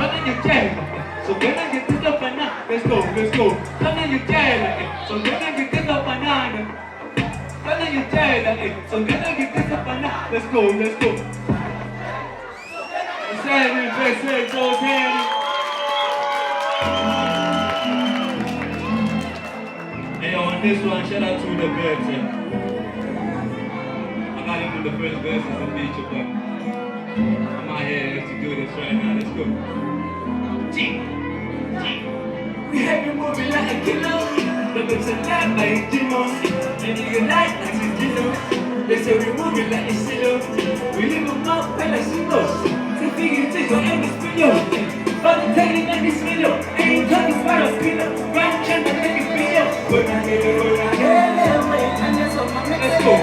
Turning your jail. So when I get this up and now, let's go. Turning your jail. So when I get this up and now, turning your jail. So when I get this up and now, let's go. Sandy, best head, go Sandy. Hey, on this one, shout out to the birds. I'm not even the first verse of the feature, but I'm out here to do this right now. Let's go. We have you moving like a killer. But it's a lot like Jimmo. And you like a Jimmo. They say we moving like a silo. We live them up and I see those. Say figure take your end is video. But I'm telling them this video. Ain't talking about a pillow. Right trying to make it video. Let's go.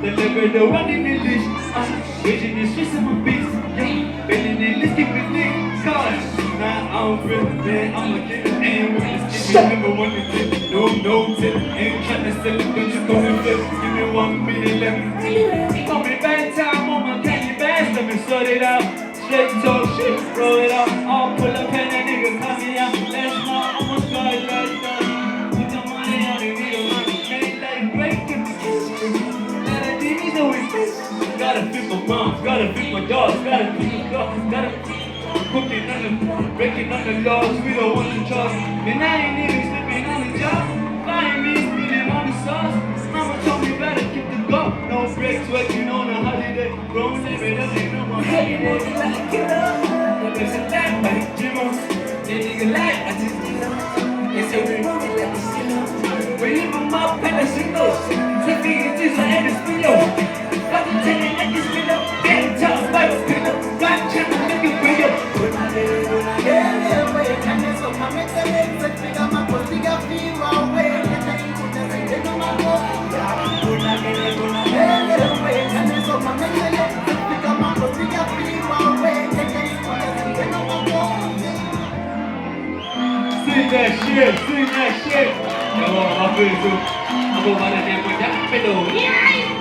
The LABRADO running in this, raging the streets of my beats, bending in this, keeping things cars. Now I'm real, man, I'm a kid, ain't with this kid, remember one to tip, no tip, ain't trying to sell it, don't you go and flip, give me 1 million, let me tip. Call me bad time on my candy bags, let me sort it out, straight talk shit, roll it out, I'll pull up and that nigga cut me out, last night, almost got it last night, put the money on the needle, ain't like breaking. Gotta feed my mom, gotta feed my dogs, gotta feed my dogs, gotta cooking on the breaking on the laws, we don't want to trust. And I ain't even sleeping on the job, flying me, spinning on the sauce. Mama told me better keep the go, no breaks, working on a holiday. Grown living up, ain't no more holiday. Like a killer, there's a life like Jimmo. They nigga like I just did them. They say we moving like a sinner. We leave them up and I see those. Say figure this, I had this video. Telling that this video ain't tough like a pillow. God trying to make it real. Sing that shit. Come on, my friends. I'm going to damn with that pillow. Yeah.